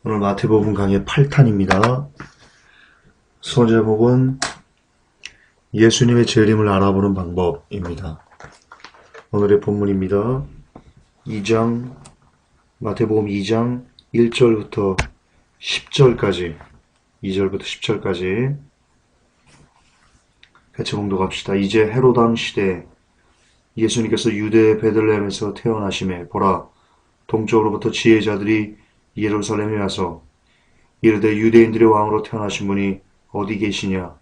오늘 마태복음 강의 8탄입니다. 수업 제목은 예수님의 재림을 알아보는 방법입니다. 오늘의 본문입니다. 마태복음 2장 1절부터 10절까지 2절부터 10절까지 같이 봉독합시다. 이제 헤롯 시대에 예수님께서 유대 베들레헴에서 태어나심에 보라, 동쪽으로부터 지혜자들이 예루살렘에 와서 이르되 유대인들의 왕으로 태어나신 분이 어디 계시냐?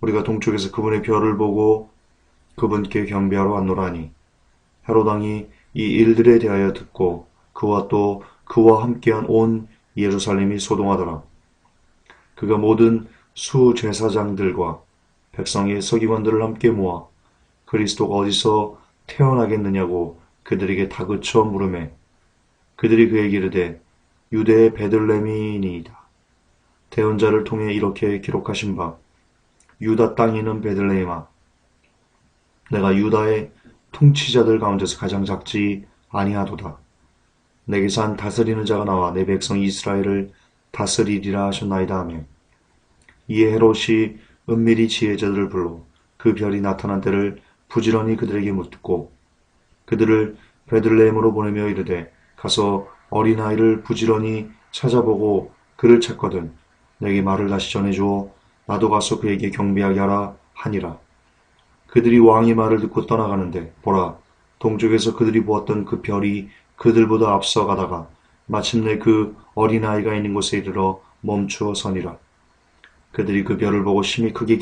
우리가 동쪽에서 그분의 별을 보고 그분께 경배하러 왔노라니. 헤롯 왕이 이 일들에 대하여 듣고 그와 또 그와 함께한 온 예루살렘이 소동하더라. 그가 모든 수제사장들과 백성의 서기관들을 함께 모아 그리스도가 어디서 태어나겠느냐고 그들에게 다그쳐 물으매 그들이 그에게 이르되 유대의 베들레헴이니이다. 대언자를 통해 이렇게 기록하신 바 유다 땅에 있는 베들레헴아, 내가 유다의 통치자들 가운데서 가장 작지 아니하도다. 내게서 한 다스리는 자가 나와 내 백성 이스라엘을 다스리리라 하셨나이다 하며, 이에 헤롯이 은밀히 지혜자들을 불러 그 별이 나타난 때를 부지런히 그들에게 묻고 그들을 베들레헴으로 보내며 이르되 가서 어린아이를 부지런히 찾아보고 그를 찾거든 내게 말을 다시 전해주어 나도 가서 그에게 경배하게 하라 하니라. 그들이 왕의 말을 듣고 떠나가는데 보라, 동쪽에서 그들이 보았던 그 별이 그들보다 앞서가다가 마침내 그 어린아이가 있는 곳에 이르러 멈추어 서니라. 그들이 그 별을 보고 심히 크게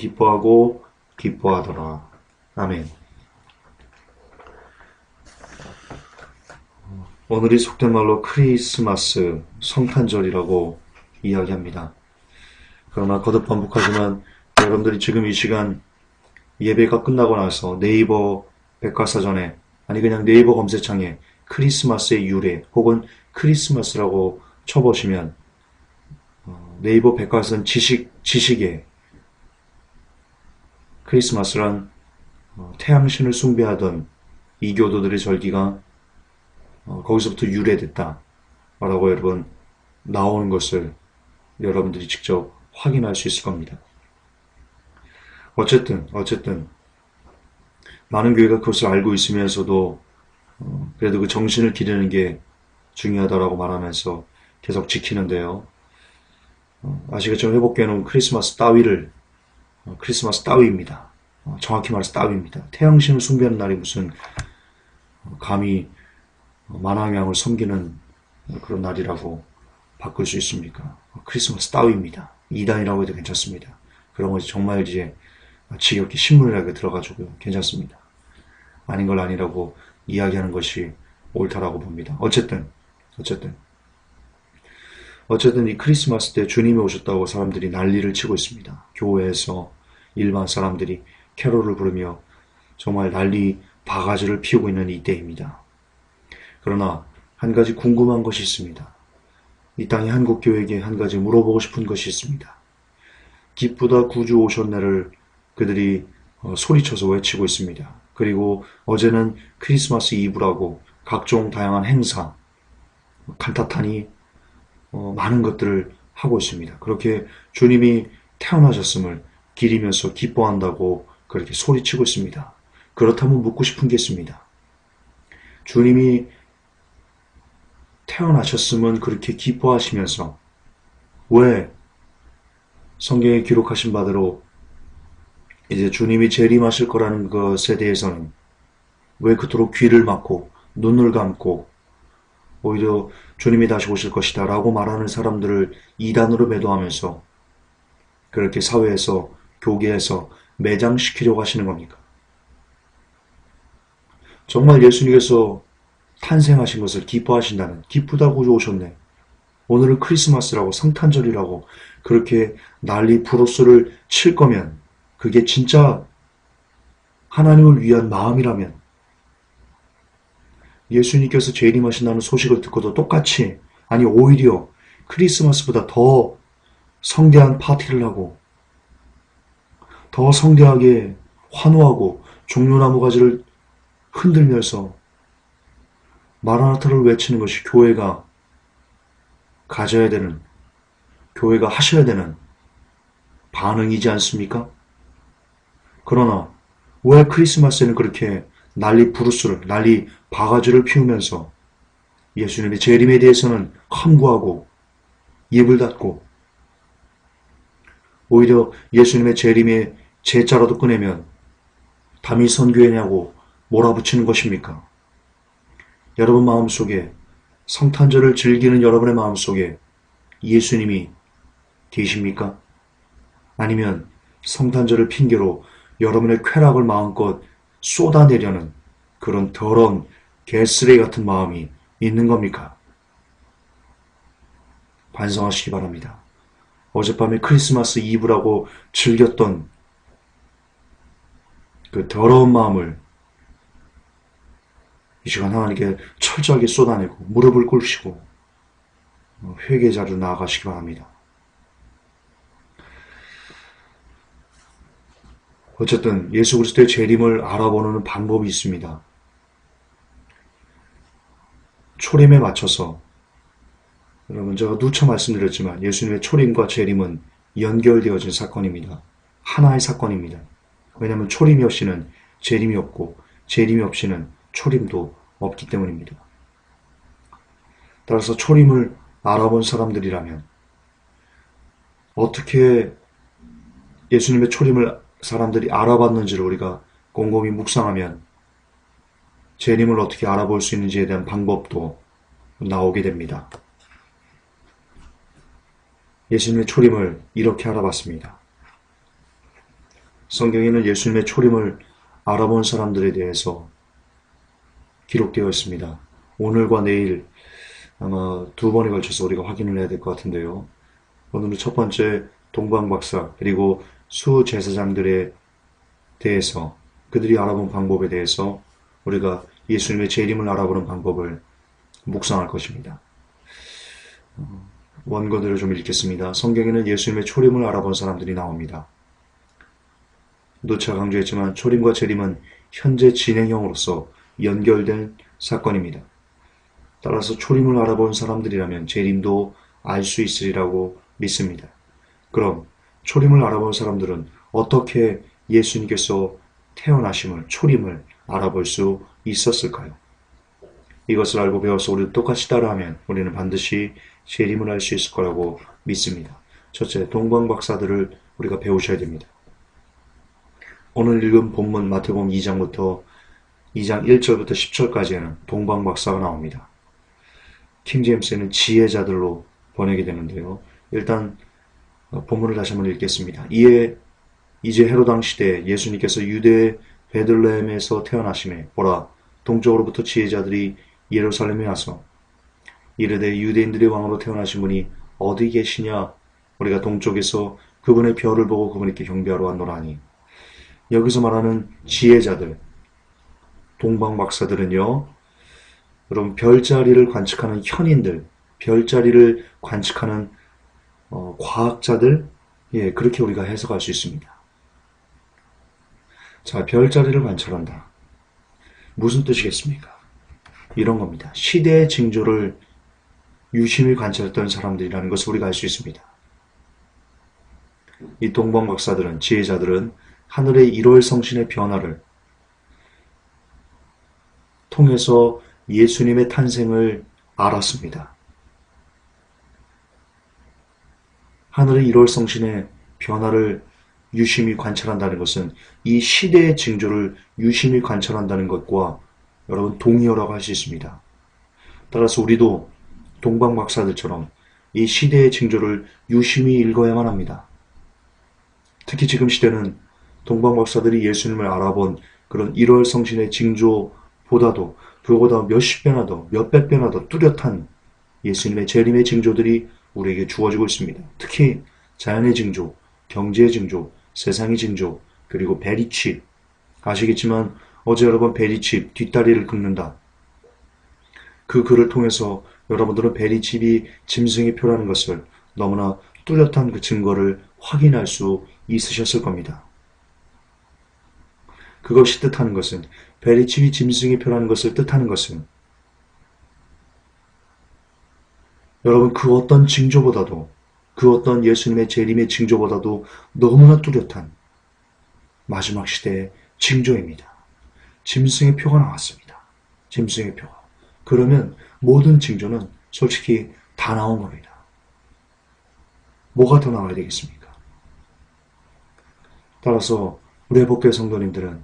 기뻐하더라. 아멘. 오늘이 속된 말로 크리스마스, 성탄절이라고 이야기합니다. 그러나 거듭 반복하지만 여러분들이 지금 이 시간 예배가 끝나고 나서 네이버 백과사전에, 아니 그냥 네이버 검색창에 크리스마스의 유래 혹은 크리스마스라고 쳐보시면 네이버 백과사전 지식에 크리스마스란 태양신을 숭배하던 이교도들의 절기가 거기서부터 유래됐다 라고 여러분 나오는 것을 여러분들이 직접 확인할 수 있을 겁니다. 어쨌든 많은 교회가 그것을 알고 있으면서도 그래도 그 정신을 기르는 게 중요하다라고 말하면서 계속 지키는데요. 아시겠지만 회복교회는 크리스마스 따위입니다. 정확히 말해서 따위입니다. 태양신을 숭배하는 날이 무슨 감히 만왕양을 섬기는 그런 날이라고 바꿀 수 있습니까? 크리스마스 따위입니다. 이단이라고 해도 괜찮습니다. 그런 것이 정말 이제 지겹게 신문이라고 들어가지고 괜찮습니다. 아닌 걸 아니라고 이야기하는 것이 옳다라고 봅니다. 어쨌든 이 크리스마스 때 주님이 오셨다고 사람들이 난리를 치고 있습니다. 교회에서 일반 사람들이 캐롤을 부르며 정말 난리 바가지를 피우고 있는 이때입니다. 그러나 한 가지 궁금한 것이 있습니다. 이 땅의 한국교회에게 한 가지 물어보고 싶은 것이 있습니다. 기쁘다 구주 오셨네를 그들이 소리쳐서 외치고 있습니다. 그리고 어제는 크리스마스 이브라고 각종 다양한 행사, 칸타타니 많은 것들을 하고 있습니다. 그렇게 주님이 태어나셨음을 기리면서 기뻐한다고 그렇게 소리치고 있습니다. 그렇다면 묻고 싶은 게 있습니다. 주님이 태어나셨음은 그렇게 기뻐하시면서 왜 성경에 기록하신 바대로 이제 주님이 재림하실 거라는 것에 대해서는 왜 그토록 귀를 막고 눈을 감고 오히려 주님이 다시 오실 것이다 라고 말하는 사람들을 이단으로 매도하면서 그렇게 사회에서 교계에서 매장시키려고 하시는 겁니까? 정말 예수님께서 탄생하신 것을 기뻐하신다면, 기쁘다고 오셨네, 오늘은 크리스마스라고 성탄절이라고 그렇게 난리 부르스를 칠 거면 그게 진짜 하나님을 위한 마음이라면 예수님께서 재림하신다는 소식을 듣고도 똑같이, 아니 오히려 크리스마스보다 더 성대한 파티를 하고 더 성대하게 환호하고 종려나무 가지를 흔들면서 마라나타를 외치는 것이 교회가 가져야 되는, 교회가 하셔야 되는 반응이지 않습니까? 그러나 왜 크리스마스에는 그렇게 난리 부르스를, 난리 바가지를 피우면서 예수님의 재림에 대해서는 함구하고 입을 닫고 오히려 예수님의 재림에 제자라도 꺼내면 담이 선교회냐고 몰아붙이는 것입니까? 여러분 마음속에 성탄절을 즐기는 여러분의 마음속에 예수님이 계십니까? 아니면 성탄절을 핑계로 여러분의 쾌락을 마음껏 쏟아내려는 그런 더러운 개쓰레기 같은 마음이 있는 겁니까? 반성하시기 바랍니다. 어젯밤에 크리스마스 이브라고 즐겼던 그 더러운 마음을 이 시간 하나님께 철저하게 쏟아내고 무릎을 꿇으시고 회개자로 나아가시기 바랍니다. 어쨌든 예수 그리스도의 재림을 알아보는 방법이 있습니다. 초림에 맞춰서 여러분 제가 누차 말씀드렸지만 예수님의 초림과 재림은 연결되어진 사건입니다. 하나의 사건입니다. 왜냐하면 초림이 없이는 재림이 없고 재림이 없이는 초림도 없기 때문입니다. 따라서 초림을 알아본 사람들이라면 어떻게 예수님의 초림을 사람들이 알아봤는지를 우리가 곰곰이 묵상하면 재림을 어떻게 알아볼 수 있는지에 대한 방법도 나오게 됩니다. 예수님의 초림을 이렇게 알아봤습니다. 성경에는 예수님의 초림을 알아본 사람들에 대해서 기록되어 있습니다. 오늘과 내일 아마 두 번에 걸쳐서 우리가 확인을 해야 될 것 같은데요. 오늘은 첫 번째 동방박사 그리고 수제사장들에 대해서 그들이 알아본 방법에 대해서 우리가 예수님의 재림을 알아보는 방법을 묵상할 것입니다. 원고들을 좀 읽겠습니다. 성경에는 예수님의 초림을 알아본 사람들이 나옵니다. 누차 강조했지만 초림과 재림은 현재 진행형으로서 연결된 사건입니다. 따라서 초림을 알아본 사람들이라면 재림도 알 수 있으리라고 믿습니다. 그럼 초림을 알아본 사람들은 어떻게 예수님께서 태어나심을, 초림을 알아볼 수 있었을까요? 이것을 알고 배워서 우리도 똑같이 따라하면 우리는 반드시 재림을 알 수 있을 거라고 믿습니다. 첫째, 동방박사들을 우리가 배우셔야 됩니다. 오늘 읽은 본문 마태복음 2장부터 2장 1절부터 10절까지에는 동방박사가 나옵니다. 킹제임스에는 지혜자들로 번역이 되는데요. 일단 본문을 다시 한번 읽겠습니다. 이제 헤롯 왕 시대에 예수님께서 유대 베들레헴에서 태어나심에 보라 동쪽으로부터 지혜자들이 예루살렘에 와서 이르되 유대인들의 왕으로 태어나신 분이 어디 계시냐 우리가 동쪽에서 그분의 별을 보고 그분께 경배하러 왔노라니. 여기서 말하는 지혜자들 동방박사들은요 여러분 별자리를 관측하는 현인들 별자리를 관측하는 과학자들 그렇게 우리가 해석할 수 있습니다. 자, 별자리를 관찰한다. 무슨 뜻이겠습니까? 이런 겁니다. 시대의 징조를 유심히 관찰했던 사람들이라는 것을 우리가 알 수 있습니다. 이 동방박사들은, 지혜자들은 하늘의 1월 성신의 변화를 통해서 예수님의 탄생을 알았습니다. 하늘의 1월 성신의 변화를 유심히 관찰한다는 것은 이 시대의 징조를 유심히 관찰한다는 것과 여러분 동의어라고 할 수 있습니다. 따라서 우리도 동방박사들처럼 이 시대의 징조를 유심히 읽어야만 합니다. 특히 지금 시대는 동방박사들이 예수님을 알아본 그런 1월 성신의 징조보다도 그보다 몇십 배나 더, 몇백 배나 더 뚜렷한 예수님의 재림의 징조들이 우리에게 주어지고 있습니다. 특히 자연의 징조, 경제의 징조, 세상의 징조, 그리고 베리칩. 아시겠지만 어제 여러분 베리칩 뒷다리를 긁는다. 그 글을 통해서 여러분들은 베리칩이 짐승의 표라는 것을 너무나 뚜렷한 그 증거를 확인할 수 있으셨을 겁니다. 그것이 뜻하는 것은 베리칩이 짐승의 표라는 것을 뜻하는 것은 여러분, 그 어떤 징조보다도, 그 어떤 예수님의 재림의 징조보다도 너무나 뚜렷한 마지막 시대의 징조입니다. 짐승의 표가 나왔습니다. 짐승의 표가. 그러면 모든 징조는 솔직히 다 나온 겁니다. 뭐가 더 나와야 되겠습니까? 따라서 우리 회복교회 성도님들은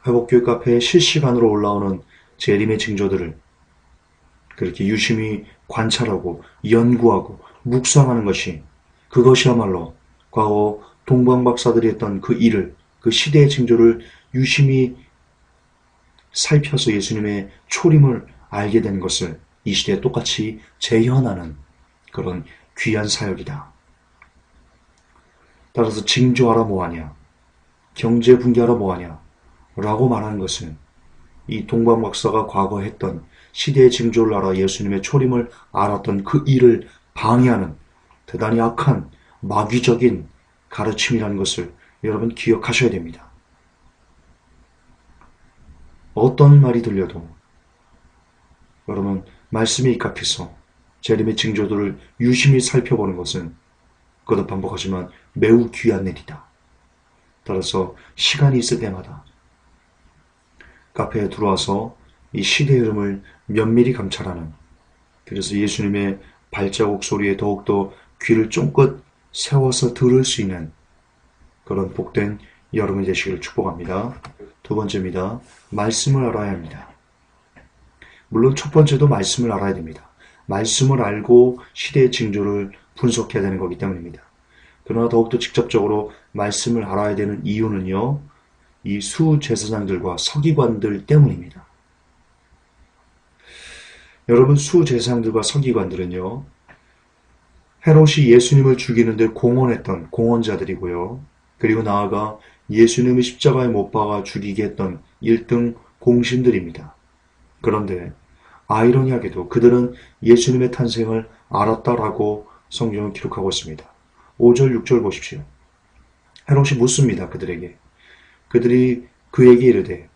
회복교회 카페에 실시간으로 올라오는 재림의 징조들을 그렇게 유심히 관찰하고 연구하고 묵상하는 것이, 그것이야말로 과거 동방 박사들이 했던 그 일을, 그 시대의 징조를 유심히 살펴서 예수님의 초림을 알게 된 것을 이 시대에 똑같이 재현하는 그런 귀한 사역이다. 따라서 징조하라 뭐하냐, 경제 붕괴하라 뭐하냐 라고 말하는 것은 이 동방 박사가 과거 했던 시대의 징조를 알아 예수님의 초림을 알았던 그 일을 방해하는 대단히 악한 마귀적인 가르침이라는 것을 여러분 기억하셔야 됩니다. 어떤 말이 들려도 여러분, 말씀에 입각해서 재림의 징조들을 유심히 살펴보는 것은 거듭 반복하지만 매우 귀한 일이다. 따라서 시간이 있을 때마다 카페에 들어와서 이 시대의 흐름을 면밀히 감찰하는, 그래서 예수님의 발자국 소리에 더욱더 귀를 쫑긋 세워서 들을 수 있는 그런 복된 여러분이 되시기를 축복합니다. 두 번째입니다. 말씀을 알아야 합니다. 물론 첫 번째도 말씀을 알아야 됩니다. 말씀을 알고 시대의 징조를 분석해야 되는 거기 때문입니다. 그러나 더욱더 직접적으로 말씀을 알아야 되는 이유는요, 이 수제사장들과 서기관들 때문입니다. 여러분, 수제사장들과 서기관들은요, 헤롯이 예수님을 죽이는데 공헌했던 공헌자들이고요, 그리고 나아가 예수님을 십자가에 못 박아 죽이게 했던 1등 공신들입니다. 그런데 아이러니하게도 그들은 예수님의 탄생을 알았다라고 성경은 기록하고 있습니다. 5절, 6절 보십시오. 헤롯이 묻습니다. 그들이 그에게 이르되,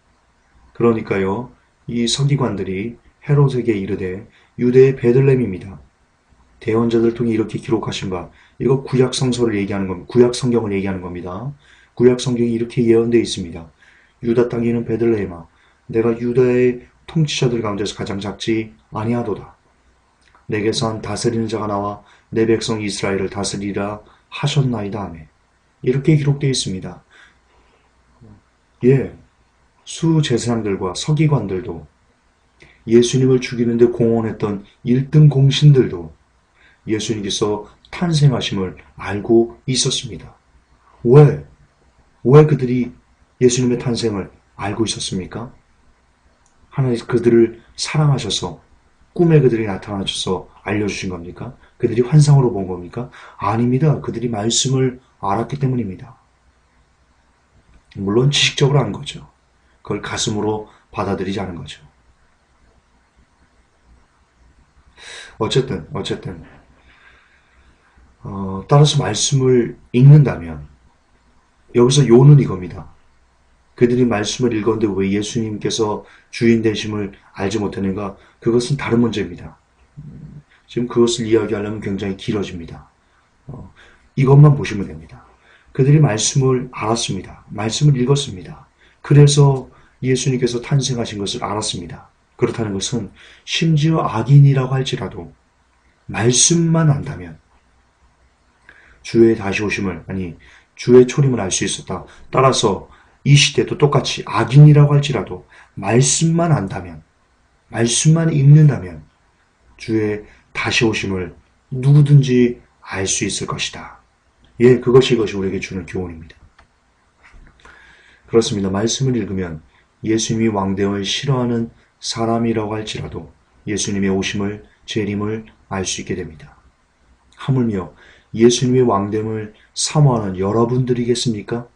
그러니까요, 이 서기관들이 헤롯에게 이르되, 유대의 베들레헴입니다. 대언자들을 통해 이렇게 기록하신 바, 이거 구약 성서를 얘기하는 겁니다. 구약 성경을 얘기하는 겁니다. 구약 성경이 이렇게 예언되어 있습니다. 유다 땅에 있는 베들레헴아, 내가 유다의 통치자들 가운데서 가장 작지 아니하도다. 내게서 한 다스리는 자가 나와 내 백성 이스라엘을 다스리라 하셨나이다 하며, 이렇게 기록되어 있습니다. 예, 수제사장들과 서기관들도, 예수님을 죽이는데 공헌했던 1등 공신들도 예수님께서 탄생하심을 알고 있었습니다. 왜 그들이 예수님의 탄생을 알고 있었습니까? 하나님 그들을 사랑하셔서 꿈에 그들이 나타나셔서 알려주신 겁니까? 그들이 환상으로 본 겁니까? 아닙니다. 그들이 말씀을 알았기 때문입니다. 물론 지식적으로 안 거죠. 그걸 가슴으로 받아들이지 않은 거죠. 어쨌든 따라서 말씀을 읽는다면, 여기서 요는 이겁니다. 그들이 말씀을 읽었는데 왜 예수님께서 주인 되심을 알지 못했는가? 그것은 다른 문제입니다. 지금 그것을 이야기하려면 굉장히 길어집니다. 이것만 보시면 됩니다. 그들이 말씀을 알았습니다. 말씀을 읽었습니다. 그래서 예수님께서 탄생하신 것을 알았습니다. 그렇다는 것은 심지어 악인이라고 할지라도 말씀만 안다면 주의 다시 오심을, 주의 초림을 알 수 있었다. 따라서 이 시대도 똑같이 악인이라고 할지라도 말씀만 안다면, 말씀만 읽는다면 주의 다시 오심을 누구든지 알 수 있을 것이다. 예, 그것이 우리에게 주는 교훈입니다. 그렇습니다. 말씀을 읽으면 예수님이 왕됨을 싫어하는 사람이라고 할지라도 예수님의 오심을, 재림을 알 수 있게 됩니다. 하물며 예수님의 왕됨을 사모하는 여러분들이겠습니까?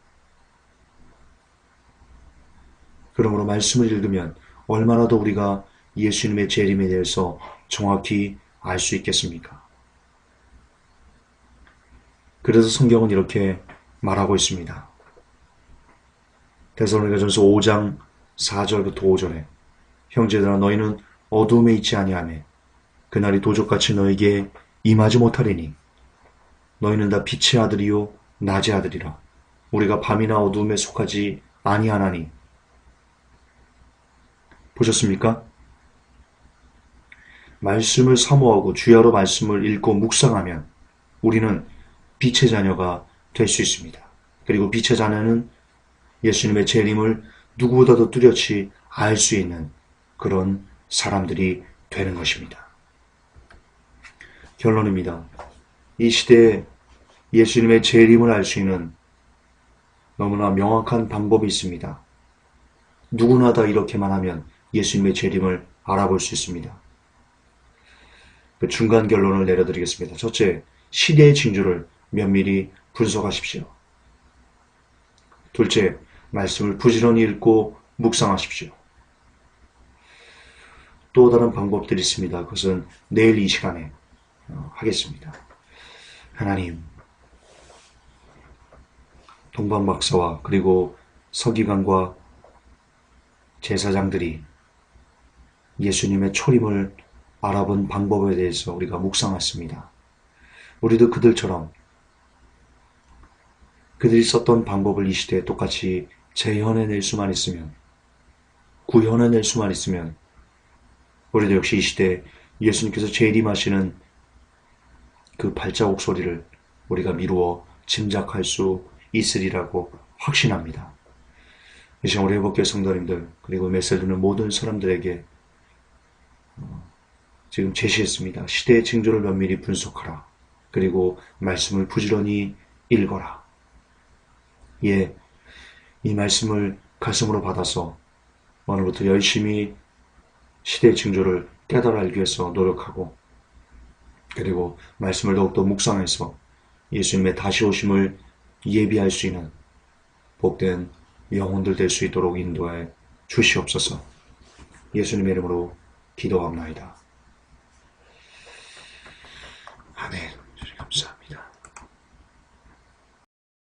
그러므로 말씀을 읽으면 얼마나 더 우리가 예수님의 재림에 대해서 정확히 알 수 있겠습니까? 그래서 성경은 이렇게 말하고 있습니다. 데살로니가전서 5장 4절부터 5절에 형제들아 너희는 어두움에 있지 아니하며 그날이 도적같이 너에게 임하지 못하리니 너희는 다 빛의 아들이요 낮의 아들이라. 우리가 밤이나 어두움에 속하지 아니하나니. 보셨습니까? 말씀을 사모하고 주야로 말씀을 읽고 묵상하면 우리는 빛의 자녀가 될 수 있습니다. 그리고 빛의 자녀는 예수님의 재림을 누구보다도 뚜렷이 알 수 있는 그런 사람들이 되는 것입니다. 결론입니다. 이 시대에 예수님의 재림을 알 수 있는 너무나 명확한 방법이 있습니다. 누구나 다 이렇게만 하면 예수님의 재림을 알아볼 수 있습니다. 그 중간 결론을 내려드리겠습니다. 첫째, 시대의 징조를 면밀히 분석하십시오. 둘째, 말씀을 부지런히 읽고 묵상하십시오. 또 다른 방법들이 있습니다. 그것은 내일 이 시간에 하겠습니다. 하나님, 동방 박사와 그리고 서기관과 제사장들이 예수님의 초림을 알아본 방법에 대해서 우리가 묵상했습니다. 우리도 그들처럼 그들이 썼던 방법을 이 시대에 똑같이 재현해낼 수만 있으면, 구현해낼 수만 있으면 우리도 역시 이 시대에 예수님께서 재림하시는 그 발자국 소리를 우리가 미루어 짐작할 수 있으리라고 확신합니다. 이 시간 우리 회복교회 성도님들 그리고 메시지 듣는 모든 사람들에게 지금 제시했습니다. 시대의 징조를 면밀히 분석하라. 그리고 말씀을 부지런히 읽어라. 예, 이 말씀을 가슴으로 받아서 오늘부터 열심히 시대의 징조를 깨달아 알기 위해서 노력하고 그리고 말씀을 더욱더 묵상해서 예수님의 다시 오심을 예비할 수 있는 복된 영혼들 될 수 있도록 인도해 주시옵소서. 예수님의 이름으로 기도합나이다.